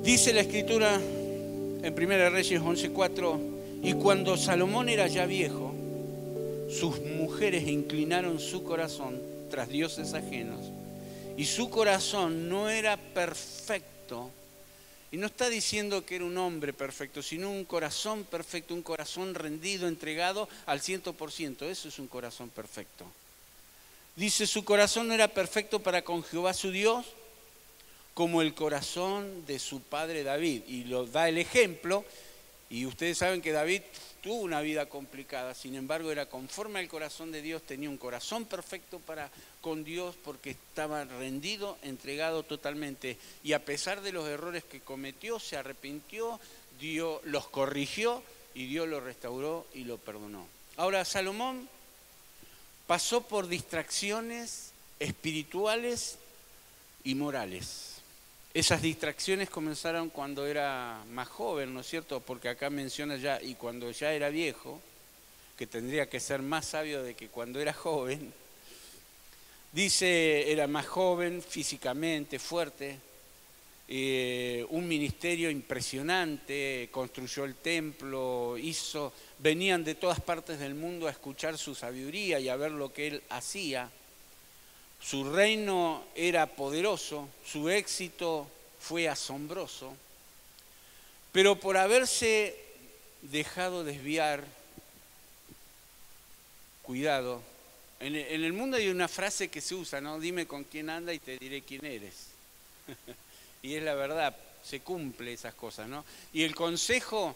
Dice la Escritura en 1 Reyes 11:4, y cuando Salomón era ya viejo, sus mujeres inclinaron su corazón tras dioses ajenos, y su corazón no era perfecto. Y no está diciendo que era un hombre perfecto, sino un corazón perfecto, un corazón rendido, entregado al 100%. Eso es un corazón perfecto. Dice, su corazón no era perfecto para con Jehová su Dios, como el corazón de su padre David. Y lo da el ejemplo, y ustedes saben que David tuvo una vida complicada, sin embargo era conforme al corazón de Dios, tenía un corazón perfecto para con Dios porque estaba rendido, entregado totalmente. Y a pesar de los errores que cometió, se arrepintió, Dios los corrigió y Dios lo restauró y lo perdonó. Ahora, Salomón pasó por distracciones espirituales y morales. Esas distracciones comenzaron cuando era más joven, ¿no es cierto? Porque acá menciona ya, y cuando ya era viejo, que tendría que ser más sabio de que cuando era joven. Dice, era más joven, físicamente, fuerte, un ministerio impresionante, construyó el templo, venían de todas partes del mundo a escuchar su sabiduría y a ver lo que él hacía. Su reino era poderoso, su éxito fue asombroso, pero por haberse dejado desviar, cuidado, en el mundo hay una frase que se usa, ¿no? Dime con quién anda y te diré quién eres. Y es la verdad, se cumple esas cosas, ¿no? Y el consejo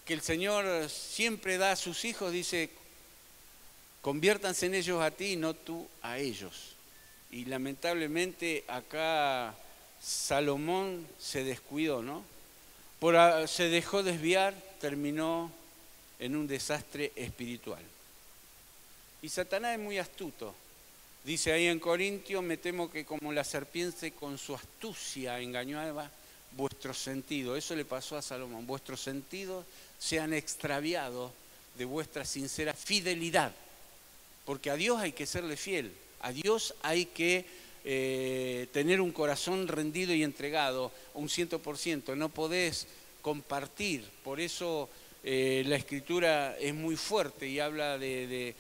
que el Señor siempre da a sus hijos dice, conviértanse en ellos a ti y no tú a ellos. Y lamentablemente acá Salomón se descuidó, ¿no? Se dejó desviar, terminó en un desastre espiritual. Y Satanás es muy astuto. Dice ahí en Corintios, me temo que como la serpiente con su astucia engañaba vuestros sentidos. Eso le pasó a Salomón. Vuestros sentidos se han extraviado de vuestra sincera fidelidad. Porque a Dios hay que serle fiel. A Dios hay que tener un corazón rendido y entregado, un 100%. No podés compartir. Por eso la Escritura es muy fuerte y habla de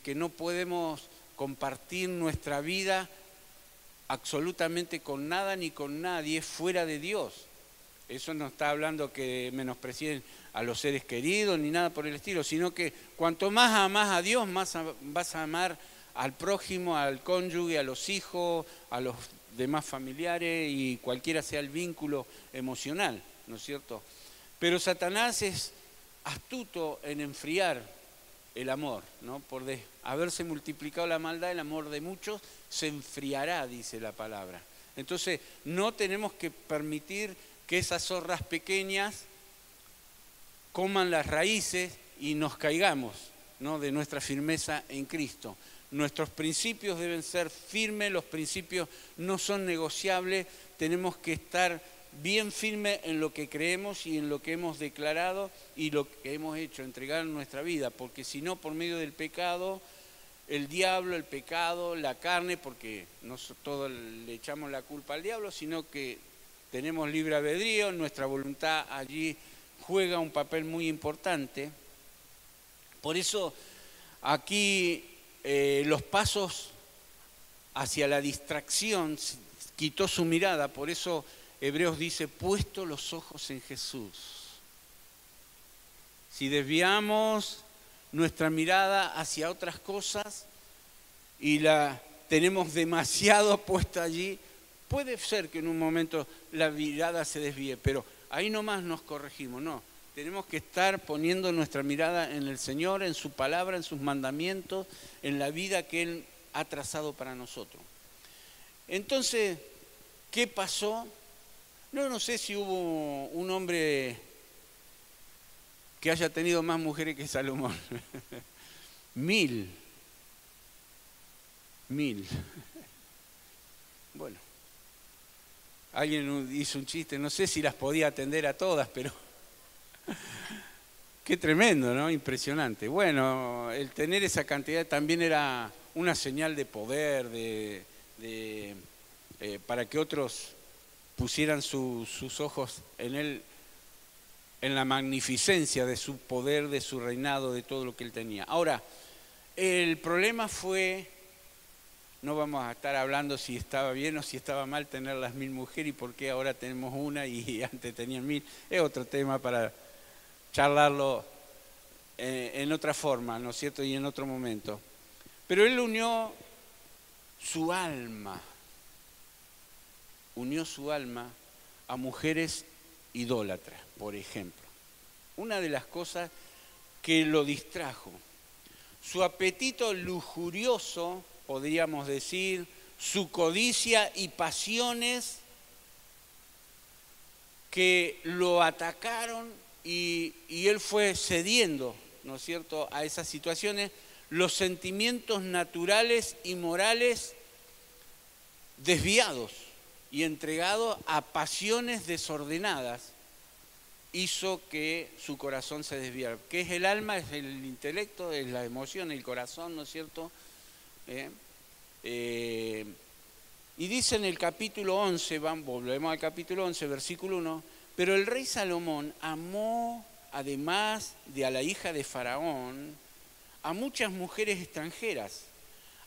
que no podemos compartir nuestra vida absolutamente con nada ni con nadie fuera de Dios. Eso no está hablando que menosprecien a los seres queridos ni nada por el estilo, sino que cuanto más amás a Dios, más vas a amar al prójimo, al cónyuge, a los hijos, a los demás familiares y cualquiera sea el vínculo emocional, ¿no es cierto? Pero Satanás es astuto en enfriar el amor, ¿no? Por haberse multiplicado la maldad, el amor de muchos se enfriará, dice la palabra. Entonces, no tenemos que permitir que esas zorras pequeñas coman las raíces y nos caigamos, ¿no? De nuestra firmeza en Cristo. Nuestros principios deben ser firmes, los principios no son negociables, tenemos que estar bien firmes en lo que creemos y en lo que hemos declarado y lo que hemos hecho, entregar nuestra vida, porque si no, por medio del pecado, el diablo, el pecado, la carne, porque no todos le echamos la culpa al diablo, sino que tenemos libre albedrío, nuestra voluntad allí juega un papel muy importante. Por eso aquí los pasos hacia la distracción quitó su mirada, por eso Hebreos dice, puesto los ojos en Jesús. Si desviamos nuestra mirada hacia otras cosas y la tenemos demasiado puesta allí, puede ser que en un momento la mirada se desvíe, pero ahí nomás nos corregimos, no. Tenemos que estar poniendo nuestra mirada en el Señor, en su palabra, en sus mandamientos, en la vida que Él ha trazado para nosotros. Entonces, ¿qué pasó? No sé si hubo un hombre que haya tenido más mujeres que Salomón. 1000. Bueno, alguien hizo un chiste, no sé si las podía atender a todas, pero qué tremendo, ¿no? Impresionante. Bueno, el tener esa cantidad también era una señal de poder, para que otros pusieran sus ojos en él, en la magnificencia de su poder, de su reinado, de todo lo que él tenía. Ahora, el problema fue, no vamos a estar hablando si estaba bien o si estaba mal tener las 1000 mujeres y por qué ahora tenemos una y antes tenían 1000. Es otro tema para charlarlo en otra forma, ¿no es cierto? Y en otro momento. Pero él unió su alma a mujeres idólatras, por ejemplo. Una de las cosas que lo distrajo, su apetito lujurioso, podríamos decir, su codicia y pasiones que lo atacaron y él fue cediendo, ¿no es cierto?, a esas situaciones, los sentimientos naturales y morales desviados y entregados a pasiones desordenadas, hizo que su corazón se desviara. ¿Qué es el alma? Es el intelecto, es la emoción, el corazón, ¿no es cierto? Y dice en el capítulo 11, volvemos al capítulo 11, versículo 1, pero el rey Salomón amó, además de a la hija de Faraón, a muchas mujeres extranjeras,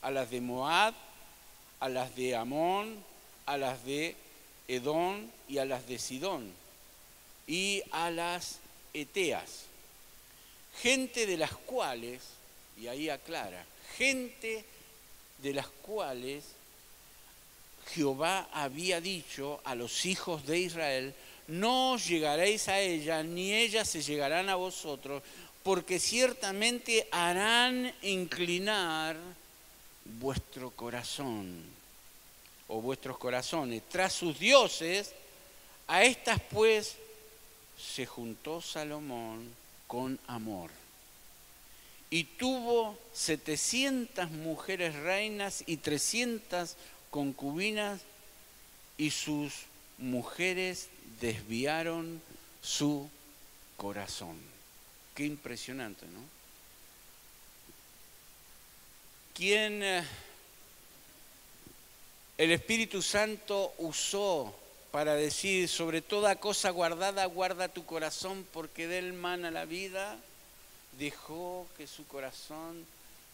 a las de Moab, a las de Amón, a las de Edom y a las de Sidón, y a las eteas, gente de las cuales, y ahí aclara, gente de las cuales Jehová había dicho a los hijos de Israel, no os llegaréis a ellas, ni ellas se llegarán a vosotros, porque ciertamente harán inclinar vuestro corazón, o vuestros corazones, tras sus dioses. A estas pues se juntó Salomón con amor, y tuvo 700 mujeres reinas y 300 concubinas, y sus mujeres desviaron su corazón. Qué impresionante, ¿no? ¿Quién el Espíritu Santo usó para decir, sobre toda cosa guardada, guarda tu corazón, porque de él mana la vida? Dejó que su corazón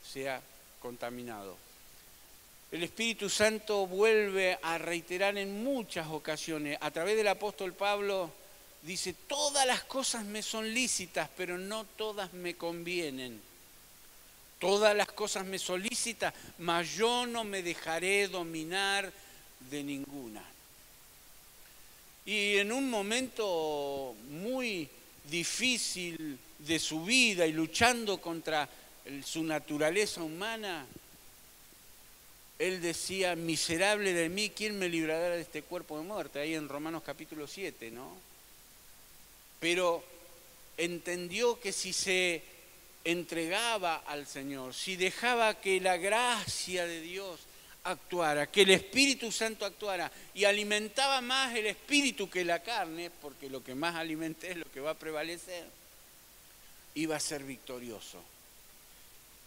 sea contaminado. El Espíritu Santo vuelve a reiterar en muchas ocasiones, a través del apóstol Pablo, dice, todas las cosas me son lícitas, pero no todas me convienen. Todas las cosas me son lícitas, mas yo no me dejaré dominar de ninguna. Y en un momento muy difícil de su vida y luchando contra su naturaleza humana, él decía, miserable de mí, ¿quién me librará de este cuerpo de muerte? Ahí en Romanos capítulo 7, ¿no? Pero entendió que si se entregaba al Señor, si dejaba que la gracia de Dios actuara, que el Espíritu Santo actuara y alimentaba más el espíritu que la carne, porque lo que más alimente es lo que va a prevalecer, iba a ser victorioso.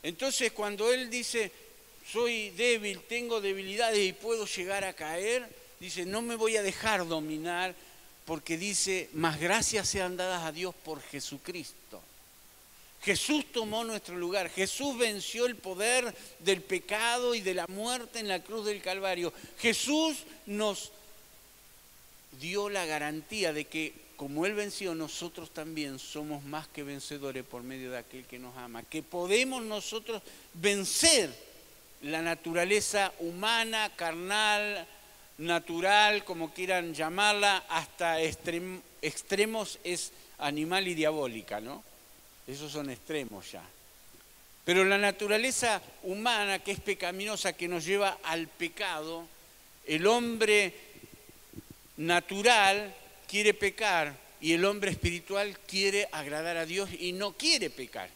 Entonces cuando él dice, soy débil, tengo debilidades y puedo llegar a caer, dice, no me voy a dejar dominar, porque dice, más gracias sean dadas a Dios por Jesucristo. Jesús tomó nuestro lugar, Jesús venció el poder del pecado y de la muerte en la cruz del Calvario. Jesús nos dio la garantía de que como Él venció, nosotros también somos más que vencedores por medio de aquel que nos ama, que podemos nosotros vencer la naturaleza humana, carnal, natural, como quieran llamarla, hasta extremos es animal y diabólica, ¿no? Esos son extremos ya. Pero la naturaleza humana, que es pecaminosa, que nos lleva al pecado, el hombre natural quiere pecar y el hombre espiritual quiere agradar a Dios y no quiere pecar.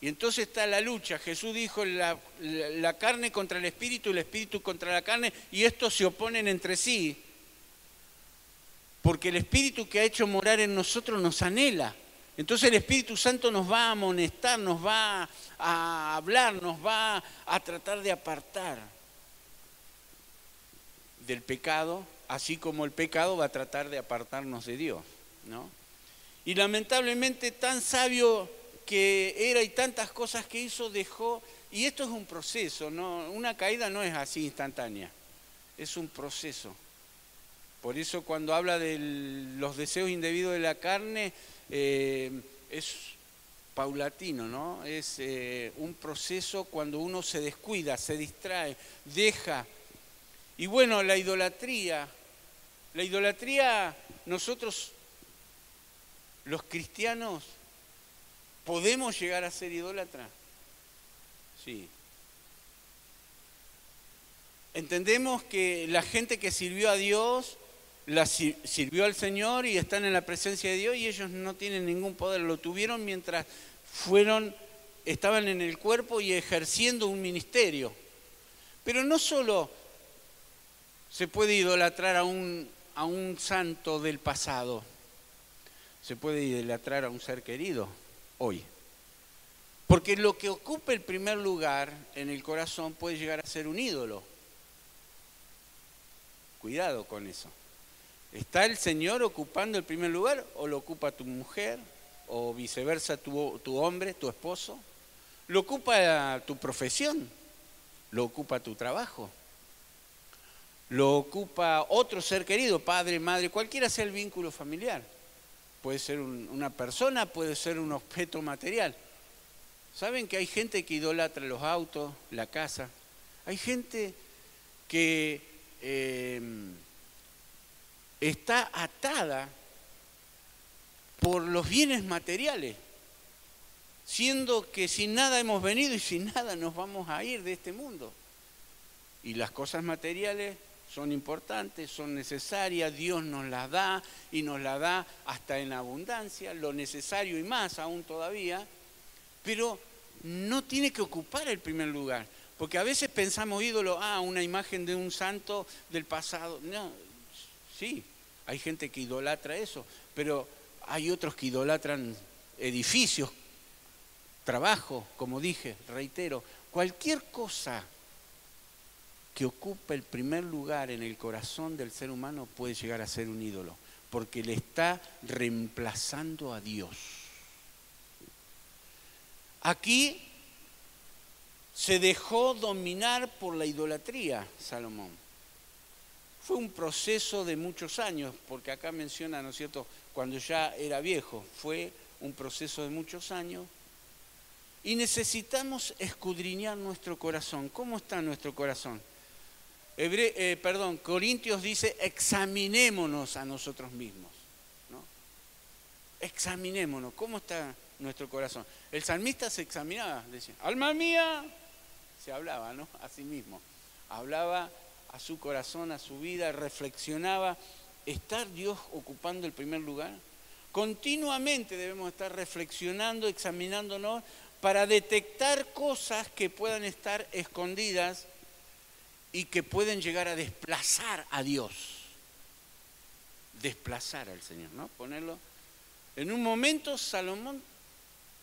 Y entonces está la lucha. Jesús dijo la carne contra el espíritu contra la carne, y estos se oponen entre sí. Porque el Espíritu que ha hecho morar en nosotros nos anhela. Entonces el Espíritu Santo nos va a amonestar, nos va a hablar, nos va a tratar de apartar del pecado así como el pecado va a tratar de apartarnos de Dios, ¿no? Y lamentablemente tan sabio que era y tantas cosas que hizo, dejó, y esto es un proceso, ¿no? Una caída no es así instantánea, es un proceso. Por eso cuando habla de los deseos indebidos de la carne, es paulatino, ¿no? Es un proceso cuando uno se descuida, se distrae, deja. Y bueno, la idolatría, nosotros los cristianos, ¿podemos llegar a ser idólatras? Sí. Entendemos que la gente que sirvió a Dios, sirvió al Señor y están en la presencia de Dios y ellos no tienen ningún poder, lo tuvieron mientras estaban en el cuerpo y ejerciendo un ministerio. Pero no solo se puede idolatrar a un santo del pasado, se puede idolatrar a un ser querido hoy. Porque lo que ocupa el primer lugar en el corazón puede llegar a ser un ídolo. Cuidado con eso. ¿Está el Señor ocupando el primer lugar o lo ocupa tu mujer o viceversa tu hombre, tu esposo? ¿Lo ocupa tu profesión? ¿Lo ocupa tu trabajo? ¿Lo ocupa otro ser querido, padre, madre, cualquiera sea el vínculo familiar? Puede ser una persona, puede ser un objeto material. ¿Saben que hay gente que idolatra los autos, la casa? Hay gente que está atada por los bienes materiales, siendo que sin nada hemos venido y sin nada nos vamos a ir de este mundo. Y las cosas materiales son importantes, son necesarias, Dios nos las da y nos las da hasta en abundancia, lo necesario y más aún todavía, pero no tiene que ocupar el primer lugar, porque a veces pensamos ídolo, una imagen de un santo del pasado. No, sí, hay gente que idolatra eso, pero hay otros que idolatran edificios, trabajo, como dije, reitero, cualquier cosa que ocupa el primer lugar en el corazón del ser humano puede llegar a ser un ídolo, porque le está reemplazando a Dios. Aquí se dejó dominar por la idolatría, Salomón. Fue un proceso de muchos años, porque acá menciona, ¿no es cierto?, cuando ya era viejo, fue un proceso de muchos años. Y necesitamos escudriñar nuestro corazón. ¿Cómo está nuestro corazón? Corintios dice, examinémonos a nosotros mismos, ¿no? Examinémonos, ¿cómo está nuestro corazón? El salmista se examinaba, decía, alma mía, se hablaba, ¿no? A sí mismo, hablaba a su corazón, a su vida, reflexionaba. ¿Está Dios ocupando el primer lugar? Continuamente debemos estar reflexionando, examinándonos para detectar cosas que puedan estar escondidas y que pueden llegar a desplazar a Dios, desplazar al Señor, ¿no? Ponerlo. En un momento Salomón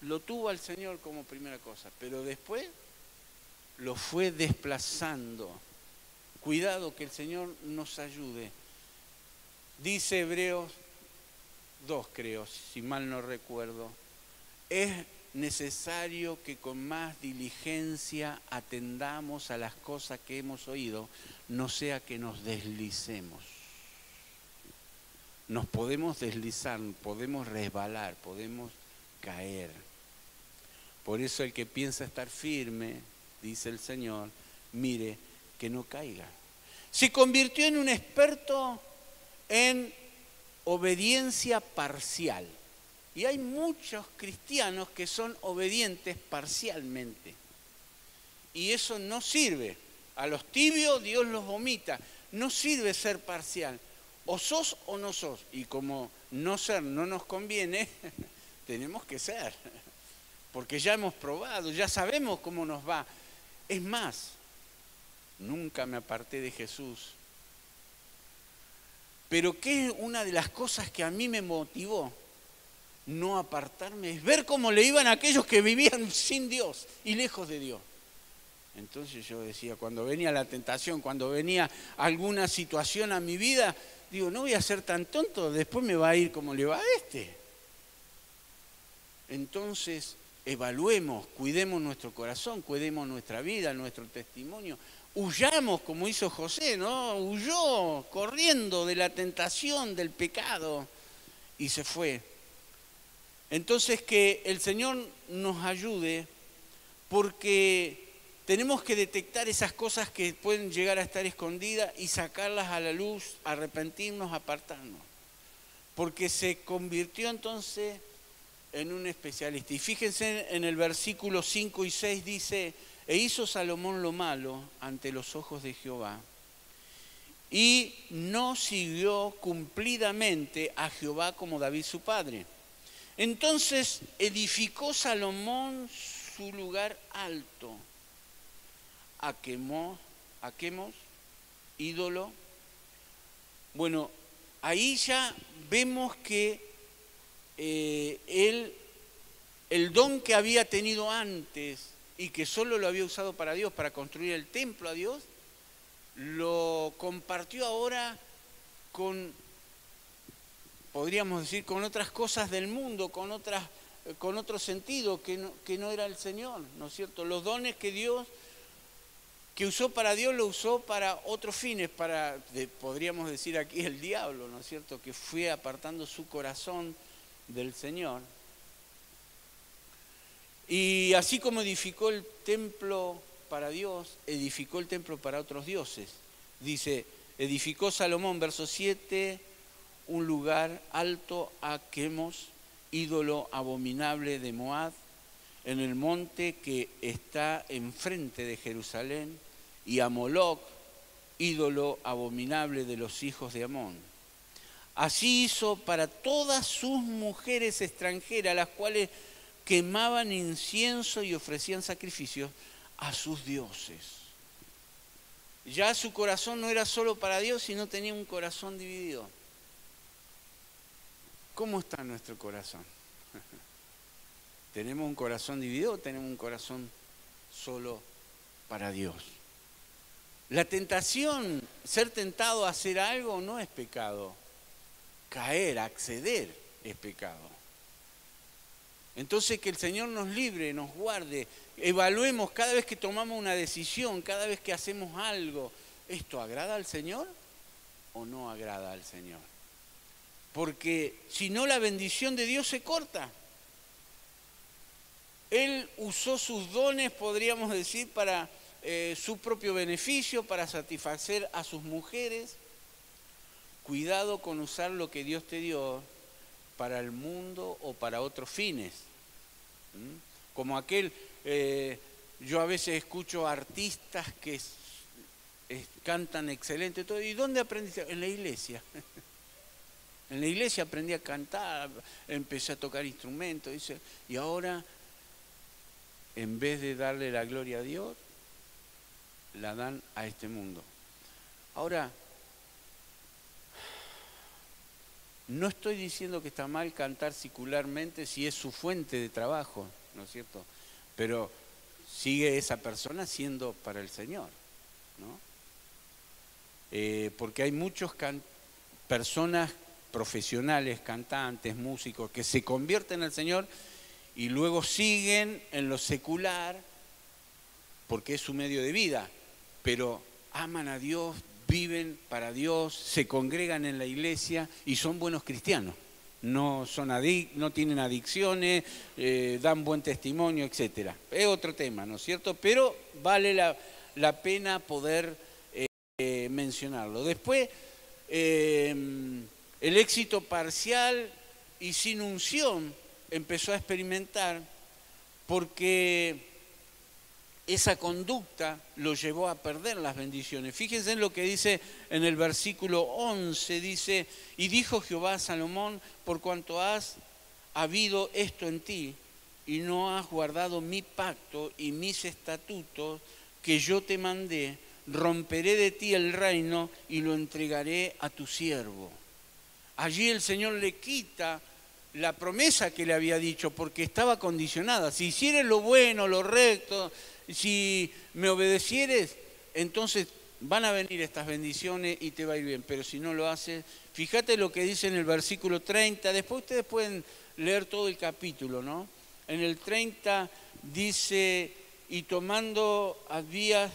lo tuvo al Señor como primera cosa, pero después lo fue desplazando. Cuidado que el Señor nos ayude. Dice Hebreos 2, creo, si mal no recuerdo, es necesario que con más diligencia atendamos a las cosas que hemos oído, no sea que nos deslicemos. Nos podemos deslizar, podemos resbalar, podemos caer. Por eso el que piensa estar firme, dice el Señor, mire que no caiga. Se convirtió en un experto en obediencia parcial. Y hay muchos cristianos que son obedientes parcialmente. Y eso no sirve. A los tibios Dios los vomita. No sirve ser parcial. O sos o no sos. Y como no ser no nos conviene, tenemos que ser. Porque ya hemos probado, ya sabemos cómo nos va. Es más, nunca me aparté de Jesús. Pero ¿qué es una de las cosas que a mí me motivó no apartarme? Es ver cómo le iban a aquellos que vivían sin Dios y lejos de Dios. Entonces yo decía, cuando venía la tentación, cuando venía alguna situación a mi vida, digo, no voy a ser tan tonto, después me va a ir como le va a este. Entonces, evaluemos, cuidemos nuestro corazón, cuidemos nuestra vida, nuestro testimonio. Huyamos como hizo José, ¿no? Huyó corriendo de la tentación, del pecado, y se fue. Entonces, que el Señor nos ayude, porque tenemos que detectar esas cosas que pueden llegar a estar escondidas y sacarlas a la luz, arrepentirnos, apartarnos. Porque se convirtió entonces en un especialista. Y fíjense en el versículo 5 y 6 dice, e hizo Salomón lo malo ante los ojos de Jehová, y no siguió cumplidamente a Jehová como David su padre. Entonces edificó Salomón su lugar alto, a Quemos, ídolo. Bueno, ahí ya vemos que el don que había tenido antes y que solo lo había usado para Dios, para construir el templo a Dios, lo compartió ahora con, podríamos decir, con otras cosas del mundo, con otro sentido que no era el Señor, ¿no es cierto? Los dones que Dios, que usó para Dios, lo usó para otros fines, podríamos decir aquí el diablo, ¿no es cierto? Que fue apartando su corazón del Señor. Y así como edificó el templo para Dios, edificó el templo para otros dioses. Dice, edificó Salomón, verso 7, un lugar alto a Quemos, ídolo abominable de Moab, en el monte que está enfrente de Jerusalén, y a Moloc, ídolo abominable de los hijos de Amón. Así hizo para todas sus mujeres extranjeras, las cuales quemaban incienso y ofrecían sacrificios a sus dioses. Ya su corazón no era solo para Dios, sino tenía un corazón dividido. ¿Cómo está nuestro corazón? ¿Tenemos un corazón dividido o tenemos un corazón solo para Dios? La tentación, ser tentado a hacer algo no es pecado. Caer, acceder es pecado. Entonces que el Señor nos libre, nos guarde, evaluemos cada vez que tomamos una decisión, cada vez que hacemos algo, ¿esto agrada al Señor o no agrada al Señor? Porque si no, la bendición de Dios se corta. Él usó sus dones, podríamos decir, para su propio beneficio, para satisfacer a sus mujeres. Cuidado con usar lo que Dios te dio para el mundo o para otros fines. Como aquel, yo a veces escucho artistas que cantan excelente, todo. ¿Y dónde aprendiste? En la iglesia. En la iglesia aprendí a cantar, empecé a tocar instrumentos, dice, y ahora, en vez de darle la gloria a Dios, la dan a este mundo. Ahora, no estoy diciendo que está mal cantar secularmente si es su fuente de trabajo, ¿no es cierto? Pero sigue esa persona siendo para el Señor, ¿no? Porque hay muchas personas profesionales, cantantes, músicos, que se convierten al Señor y luego siguen en lo secular porque es su medio de vida, pero aman a Dios, viven para Dios, se congregan en la iglesia y son buenos cristianos. No tienen adicciones, dan buen testimonio, etc. Es otro tema, ¿no es cierto? Pero vale la pena poder mencionarlo. Después, el éxito parcial y sin unción empezó a experimentar porque esa conducta lo llevó a perder las bendiciones. Fíjense en lo que dice en el versículo 11, dice, y dijo Jehová a Salomón, por cuanto has habido esto en ti, y no has guardado mi pacto y mis estatutos que yo te mandé, romperé de ti el reino y lo entregaré a tu siervo. Allí el Señor le quita la promesa que le había dicho, porque estaba condicionada. Si hicieres lo bueno, lo recto, si me obedecieres, entonces van a venir estas bendiciones y te va a ir bien. Pero si no lo haces, fíjate lo que dice en el versículo 30, después ustedes pueden leer todo el capítulo, ¿no? En el 30 dice, y tomando Abías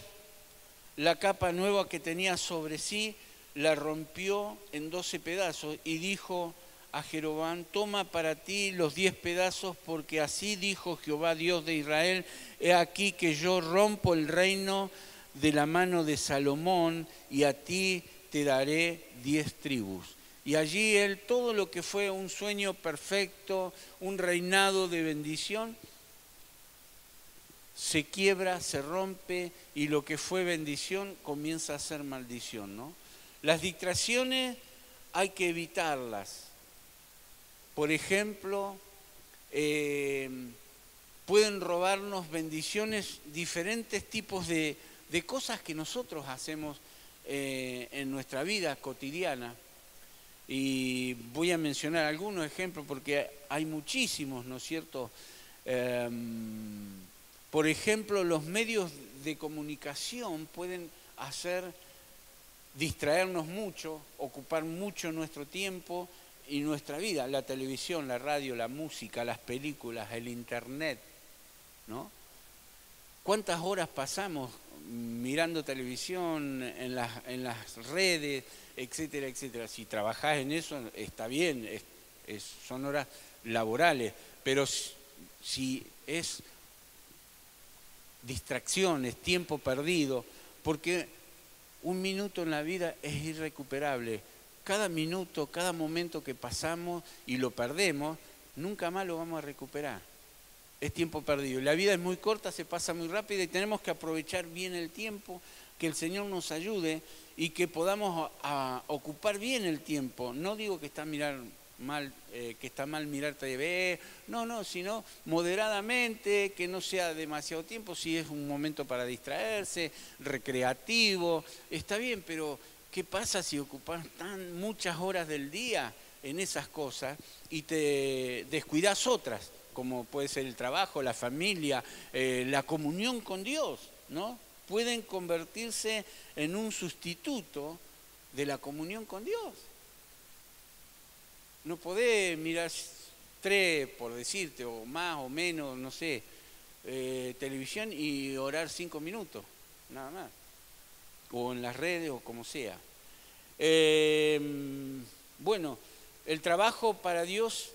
la capa nueva que tenía sobre sí, la rompió en 12 pedazos y dijo a Jeroboam, toma para ti los 10 pedazos, porque así dijo Jehová Dios de Israel, he aquí que yo rompo el reino de la mano de Salomón y a ti te daré 10 tribus. Y allí él, todo lo que fue un sueño perfecto, un reinado de bendición, se quiebra, se rompe y lo que fue bendición comienza a ser maldición, ¿no? Las distracciones hay que evitarlas. Por ejemplo, pueden robarnos bendiciones, diferentes tipos de cosas que nosotros hacemos en nuestra vida cotidiana. Y voy a mencionar algunos ejemplos porque hay muchísimos, ¿no es cierto? Por ejemplo, los medios de comunicación pueden distraernos mucho, ocupar mucho nuestro tiempo y nuestra vida. La televisión, la radio, la música, las películas, el internet, ¿no? ¿Cuántas horas pasamos mirando televisión, en las redes, etcétera, etcétera? Si trabajás en eso, está bien, son horas laborales, pero si es distracciones, tiempo perdido, porque un minuto en la vida es irrecuperable. Cada minuto, cada momento que pasamos y lo perdemos, nunca más lo vamos a recuperar. Es tiempo perdido. La vida es muy corta, se pasa muy rápido y tenemos que aprovechar bien el tiempo, que el Señor nos ayude y que podamos ocupar bien el tiempo. No digo que está mal mirar TV, no, sino moderadamente, que no sea demasiado tiempo, si es un momento para distraerse, recreativo, está bien, pero ¿qué pasa si ocupas muchas horas del día en esas cosas y te descuidas otras, como puede ser el trabajo, la familia, la comunión con Dios, ¿no? Pueden convertirse en un sustituto de la comunión con Dios. No podés mirar 3, por decirte, o más o menos, no sé, televisión y orar 5 minutos, nada más. O en las redes o como sea. Bueno, el trabajo para Dios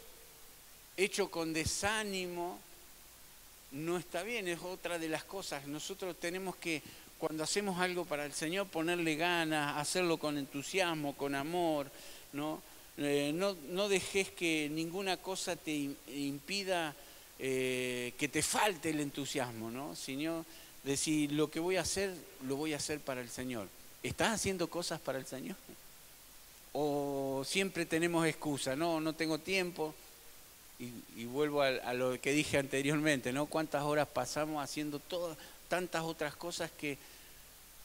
hecho con desánimo no está bien, es otra de las cosas. Nosotros tenemos que, cuando hacemos algo para el Señor, ponerle ganas, hacerlo con entusiasmo, con amor, ¿no? No dejes que ninguna cosa te impida que te falte el entusiasmo, ¿no? Sino decir, lo que voy a hacer, lo voy a hacer para el Señor. ¿Estás haciendo cosas para el Señor? ¿O siempre tenemos excusa? No tengo tiempo. Y vuelvo a lo que dije anteriormente, ¿no? ¿Cuántas horas pasamos haciendo tantas otras cosas que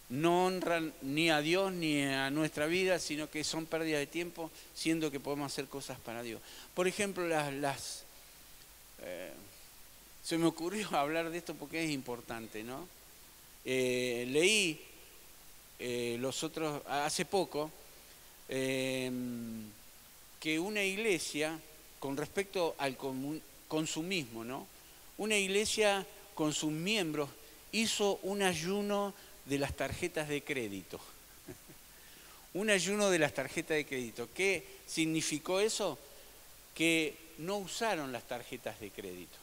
no honran ni a Dios ni a nuestra vida, sino que son pérdidas de tiempo, siendo que podemos hacer cosas para Dios? Por ejemplo, se me ocurrió hablar de esto porque es importante, ¿no? Leí hace poco que una iglesia, con respecto al consumismo, ¿no? Una iglesia con sus miembros hizo un ayuno de las tarjetas de crédito. Un ayuno de las tarjetas de crédito. ¿Qué significó eso? Que no usaron las tarjetas de crédito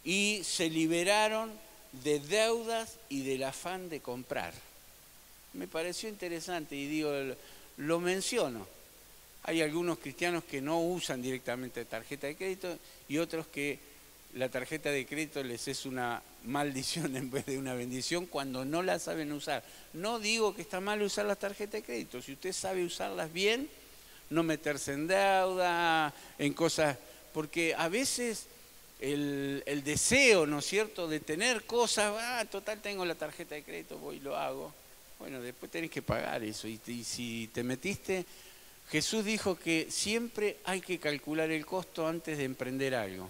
y se liberaron de deudas y del afán de comprar. Me pareció interesante y lo menciono. Hay algunos cristianos que no usan directamente tarjeta de crédito y otros que la tarjeta de crédito les es una maldición en vez de una bendición cuando no la saben usar. No digo que está mal usar las tarjetas de crédito. Si usted sabe usarlas bien, no meterse en deuda, en cosas, porque a veces el deseo, ¿no es cierto?, de tener cosas, total tengo la tarjeta de crédito, voy y lo hago. Bueno, después tenés que pagar eso y si te metiste Jesús dijo que siempre hay que calcular el costo antes de emprender algo.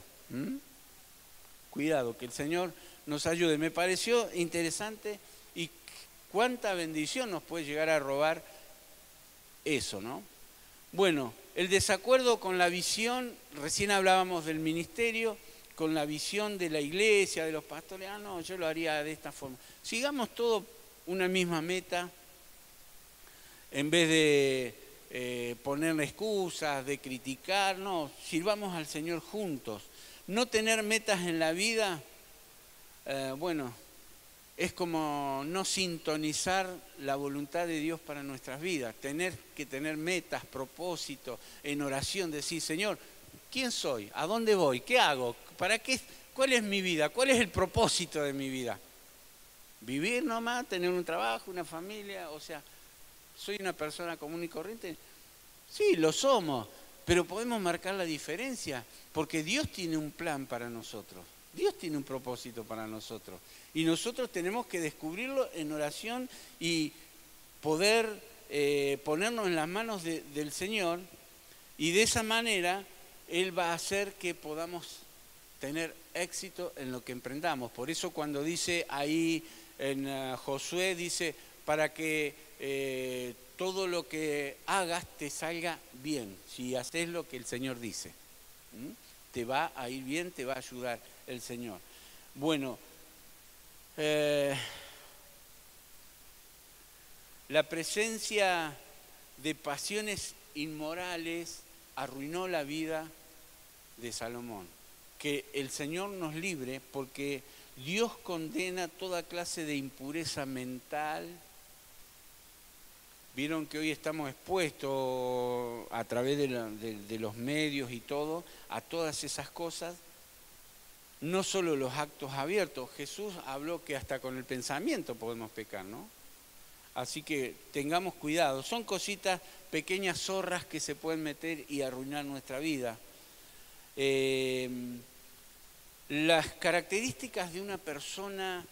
Cuidado, que el Señor nos ayude. Me pareció interesante y cuánta bendición nos puede llegar a robar eso, ¿no? Bueno, el desacuerdo con la visión, recién hablábamos del ministerio, con la visión de la iglesia, de los pastores, no, yo lo haría de esta forma. Sigamos todo una misma meta, en vez de poner excusas, de criticar, no, sirvamos al Señor juntos. No tener metas en la vida, bueno, es como no sintonizar la voluntad de Dios para nuestras vidas. Tener que tener metas, propósitos, en oración, decir, Señor, ¿quién soy? ¿A dónde voy? ¿Qué hago? ¿Para qué? ¿Cuál es mi vida? ¿Cuál es el propósito de mi vida? ¿Vivir nomás? ¿Tener un trabajo, una familia? O sea, ¿soy una persona común y corriente? Sí, lo somos, pero podemos marcar la diferencia, porque Dios tiene un plan para nosotros. Dios tiene un propósito para nosotros. Y nosotros tenemos que descubrirlo en oración y poder ponernos en las manos del Señor. Y de esa manera, Él va a hacer que podamos tener éxito en lo que emprendamos. Por eso cuando dice ahí en Josué, dice, para que todo lo que hagas te salga bien, si haces lo que el Señor dice. Te va a ir bien, te va a ayudar el Señor. Bueno, la presencia de pasiones inmorales arruinó la vida de Salomón. Que el Señor nos libre, porque Dios condena toda clase de impureza mental. Vieron que hoy estamos expuestos a través de los medios y todo, a todas esas cosas. No solo los actos abiertos, Jesús habló que hasta con el pensamiento podemos pecar, ¿no? Así que tengamos cuidado, son cositas, pequeñas zorras que se pueden meter y arruinar nuestra vida. Las características de una persona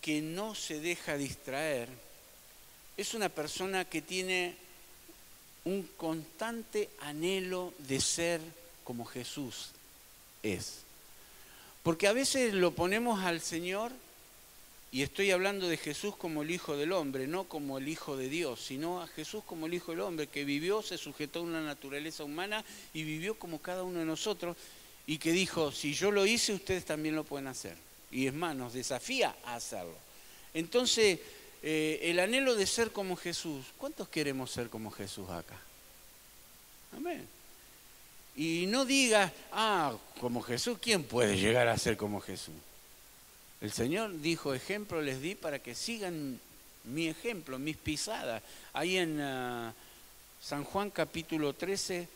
que no se deja distraer es una persona que tiene un constante anhelo de ser como Jesús es. Porque a veces lo ponemos al Señor, y estoy hablando de Jesús como el Hijo del Hombre, no como el Hijo de Dios, sino a Jesús como el Hijo del Hombre, que vivió, se sujetó a una naturaleza humana y vivió como cada uno de nosotros, y que dijo, si yo lo hice, ustedes también lo pueden hacer. Y es más, nos desafía a hacerlo. Entonces, el anhelo de ser como Jesús, ¿cuántos queremos ser como Jesús acá? Amén. Y no digas, como Jesús, ¿quién puede llegar a ser como Jesús? El Señor dijo, ejemplo les di para que sigan mi ejemplo, mis pisadas. Ahí en San Juan capítulo 13,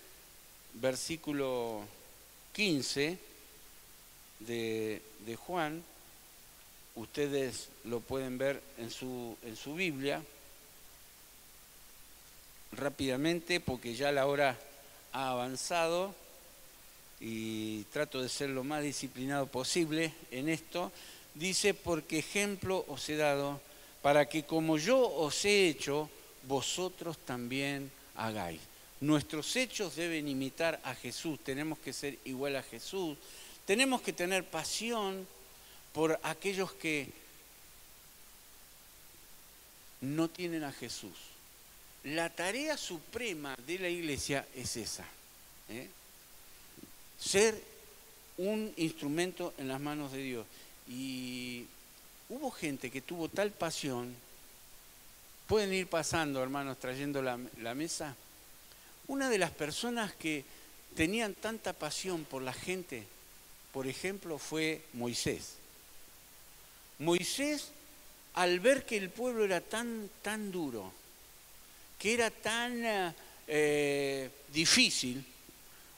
versículo 15 de Juan, ustedes lo pueden ver en su Biblia rápidamente, porque ya la hora ha avanzado y trato de ser lo más disciplinado posible en esto. Dice, porque ejemplo os he dado, para que como yo os he hecho, vosotros también hagáis. Nuestros hechos deben imitar a Jesús, tenemos que ser igual a Jesús, tenemos que tener pasión por aquellos que no tienen a Jesús. La tarea suprema de la iglesia es esa, ser un instrumento en las manos de Dios. Y hubo gente que tuvo tal pasión, pueden ir pasando, hermanos, trayendo la mesa. Una de las personas que tenían tanta pasión por la gente, por ejemplo, fue Moisés. Moisés, al ver que el pueblo era tan duro, que era tan difícil,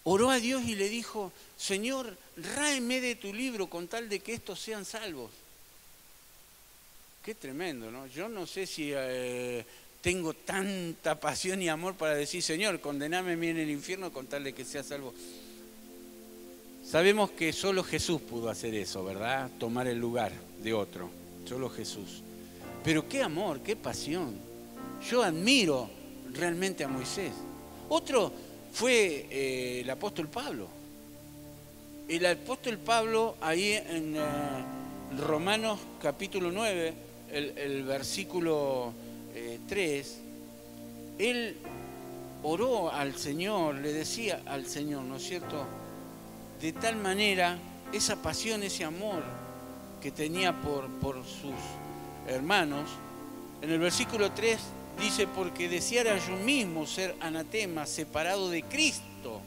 oró a Dios y le dijo, Señor, ráeme de tu libro con tal de que estos sean salvos. Qué tremendo, ¿no? Yo no sé si tengo tanta pasión y amor para decir, Señor, condename a mí en el infierno con tal de que sea salvo. Sabemos que solo Jesús pudo hacer eso, ¿verdad? Tomar el lugar de otro, solo Jesús. Pero qué amor, qué pasión. Yo admiro realmente a Moisés, Otro fue el apóstol Pablo. El apóstol Pablo, ahí en Romanos capítulo 9, el versículo 3, él oró al Señor, le decía al Señor, ¿no es cierto?, de tal manera, esa pasión, ese amor que tenía por sus hermanos, en el versículo 3 dice, porque deseara yo mismo ser anatema, separado de Cristo,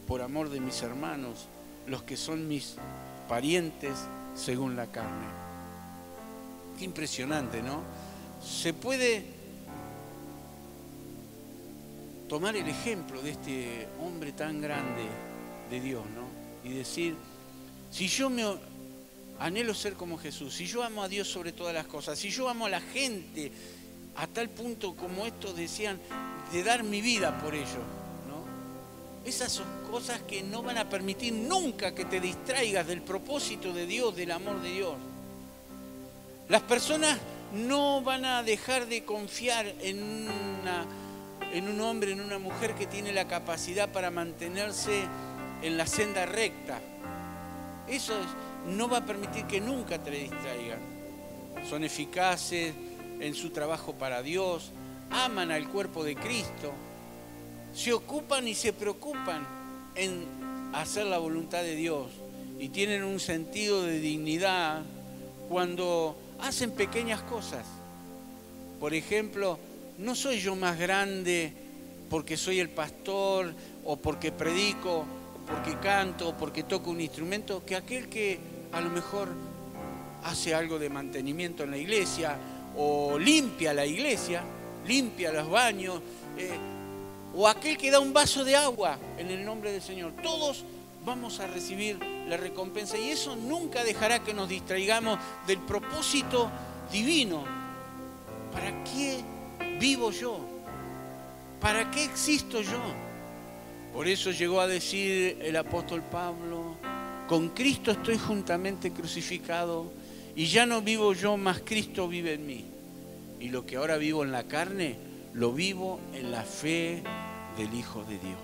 por amor de mis hermanos, los que son mis parientes según la carne. Qué impresionante, ¿no? Se puede tomar el ejemplo de este hombre tan grande de Dios, ¿no? Y decir, si yo anhelo ser como Jesús, si yo amo a Dios sobre todas las cosas, si yo amo a la gente a tal punto como estos decían, de dar mi vida por ellos, ¿no? Esas son cosas que no van a permitir nunca que te distraigas del propósito de Dios, del amor de Dios. Las personas no van a dejar de confiar en un hombre, en una mujer que tiene la capacidad para mantenerse en la senda recta. Eso no va a permitir que nunca te distraigan. Son eficaces en su trabajo para Dios, aman al cuerpo de Cristo, se ocupan y se preocupan en hacer la voluntad de Dios y tienen un sentido de dignidad cuando hacen pequeñas cosas. Por ejemplo, no soy yo más grande porque soy el pastor o porque predico, o porque canto, o porque toco un instrumento, que aquel que a lo mejor hace algo de mantenimiento en la iglesia o limpia la iglesia, limpia los baños, o aquel que da un vaso de agua en el nombre del Señor. Todos vamos a recibir la recompensa y eso nunca dejará que nos distraigamos del propósito divino. ¿Para qué vivo yo? ¿Para qué existo yo? Por eso llegó a decir el apóstol Pablo, con Cristo estoy juntamente crucificado y ya no vivo yo, mas Cristo vive en mí. Y lo que ahora vivo en la carne, lo vivo en la fe del Hijo de Dios.